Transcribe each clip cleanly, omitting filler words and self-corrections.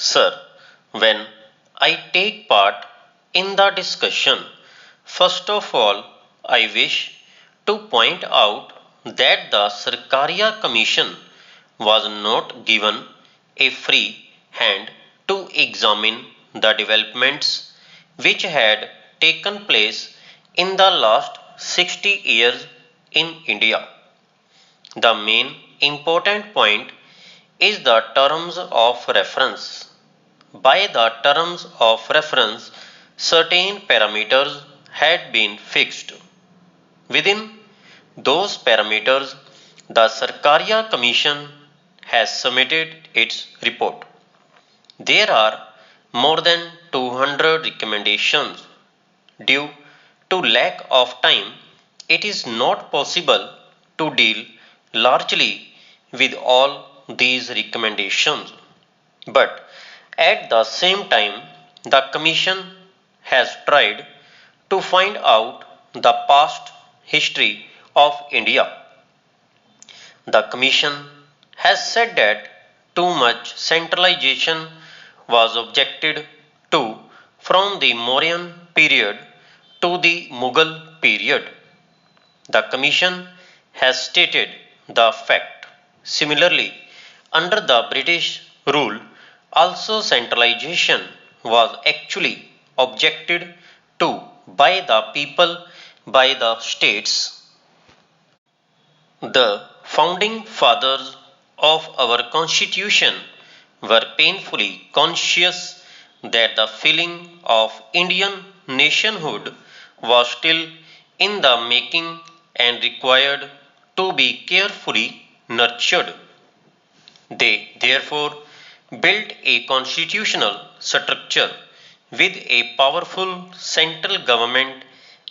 Sir, when I take part in the discussion, first of all, I wish to point out that the Sarkaria Commission was not given a free hand to examine the developments which had taken place in the last 60 years in India. The main important point is the terms of reference. By the terms of reference, certain parameters had been fixed. Within those parameters, the Sarkaria Commission has submitted its report. There are more than 200 recommendations. Due to lack of time, it is not possible to deal largely with all these recommendations. But at the same time, the Commission has tried to find out the past history of India. The Commission has said that too much centralization was objected to from the Mauryan period to the Mughal period. The Commission has stated the fact. Similarly, under the British rule, also centralization was actually objected to by the people, by the states. The founding fathers of our constitution were painfully conscious that the feeling of Indian nationhood was still in the making and required to be carefully nurtured. They therefore built a constitutional structure with a powerful central government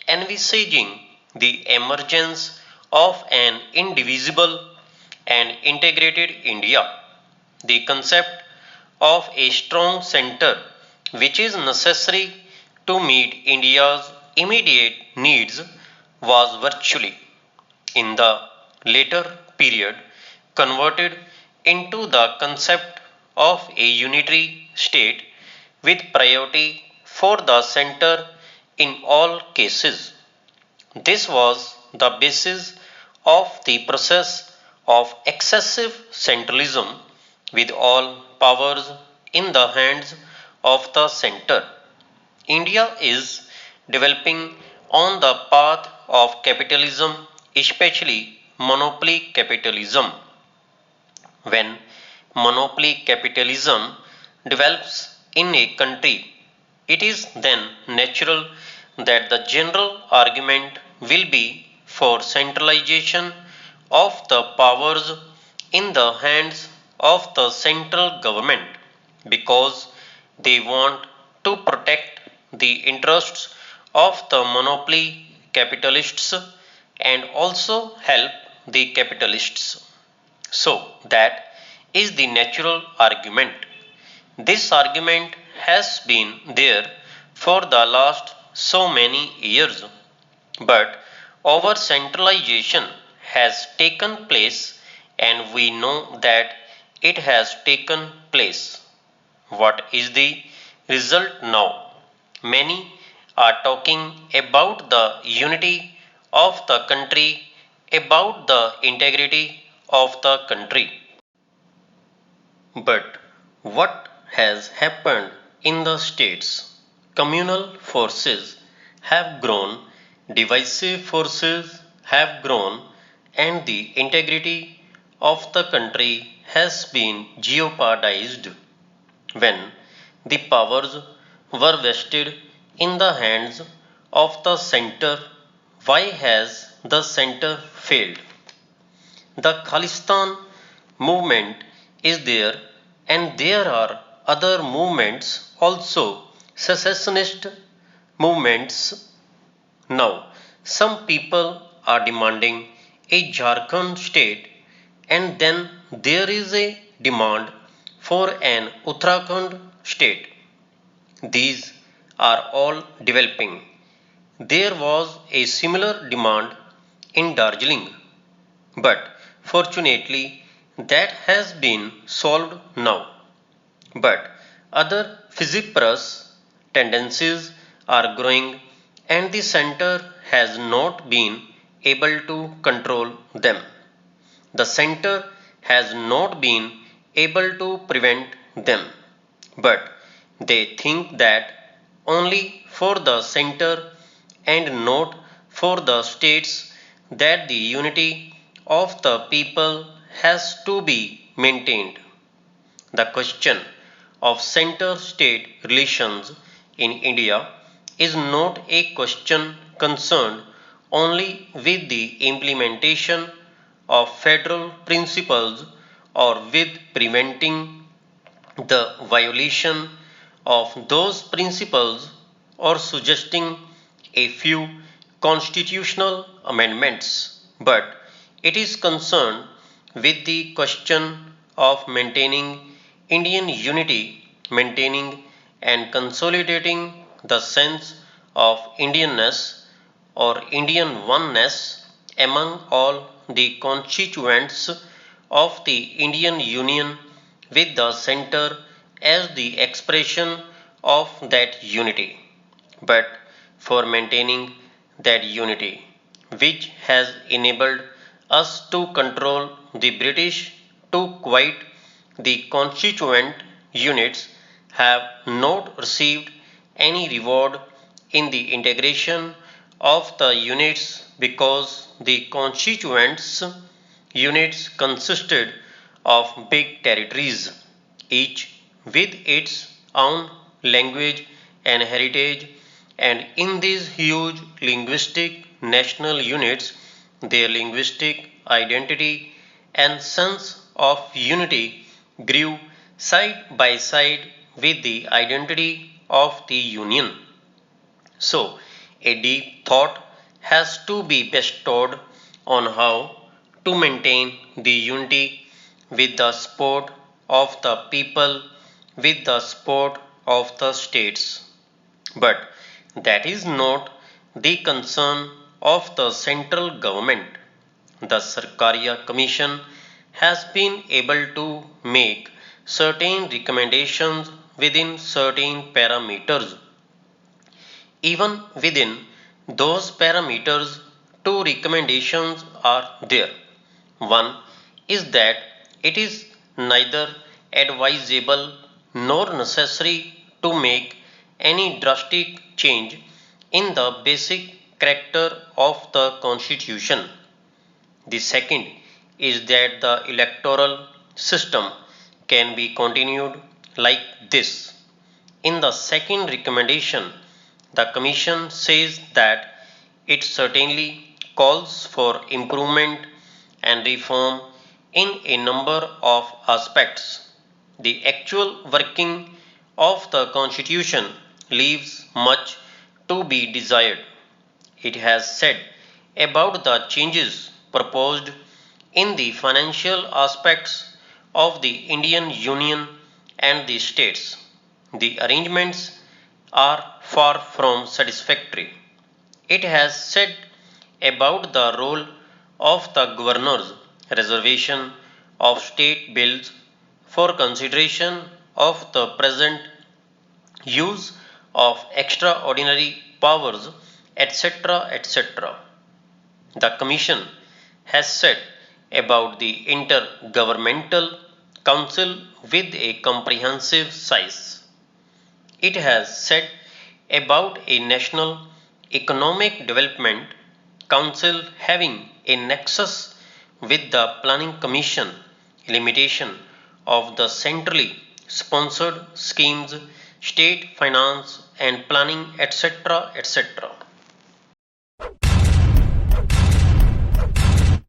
envisaging the emergence of an indivisible and integrated India. The concept of a strong center which is necessary to meet India's immediate needs was virtually, in the later period, converted into the concept of a unitary state with priority for the center in all cases. This was the basis of the process of excessive centralism with all powers in the hands of the center. India is developing on the path of capitalism, especially monopoly capitalism. When monopoly capitalism develops in a country, it is then natural that the general argument will be for centralization of the powers in the hands of the central government because they want to protect the interests of the monopoly capitalists and also help the capitalists. So, that is the natural argument. This argument has been there for the last so many years, but over centralization has taken place and we know that it has taken place. What is the result now? Many are talking about the unity of the country, about the integrity of the country. But what has happened in the states? Communal forces have grown, divisive forces have grown, and the integrity of the country has been jeopardized. When the powers were vested in the hands of the center, why has the center failed? The Khalistan movement is there, and there are other movements also, secessionist movements. Now, some people are demanding a Jharkhand state, and then there is a demand for an Uttarakhand state. These are all developing. There was a similar demand in Darjeeling, but fortunately that has been solved now. But Other Physiprus tendencies are growing and the center has not been able to control them. The center has not been able to prevent them, but they think that only for the center and not for the states that the unity of the people has to be maintained. The question of center state relations in India is not a question concerned only with the implementation of federal principles or with preventing the violation of those principles or suggesting a few constitutional amendments, but it is concerned with the question of maintaining Indian unity, maintaining and consolidating the sense of Indianness or Indian oneness among all the constituents of the Indian Union with the center as the expression of that unity. But for maintaining that unity, which has enabled us to control the British to quite the constituent units have not received any reward in the integration of the units because the constituents units consisted of big territories, each with its own language and heritage, and in these huge linguistic national units, their linguistic identity and sense of unity grew side by side with the identity of the Union. So, a deep thought has to be bestowed on how to maintain the unity with the support of the people, with the support of the states. But that is not the concern of the central government. The Sarkaria Commission has been able to make certain recommendations within certain parameters. Even within those parameters, two recommendations are there. One is that it is neither advisable nor necessary to make any drastic change in the basic character of the Constitution. The second is that the electoral system can be continued like this. In the second recommendation, the Commission says that it certainly calls for improvement and reform in a number of aspects. The actual working of the Constitution leaves much to be desired. It has said about the changes proposed in the financial aspects of the Indian Union and the states. The arrangements are far from satisfactory. It has said about the role of the governor's reservation of state bills for consideration of the present use of extraordinary powers, etc. etc. The Commission has said about the Intergovernmental Council with a comprehensive size. It has said about a National Economic Development Council having a nexus with the Planning Commission, limitation of the centrally sponsored schemes, state finance and planning, etc. etc.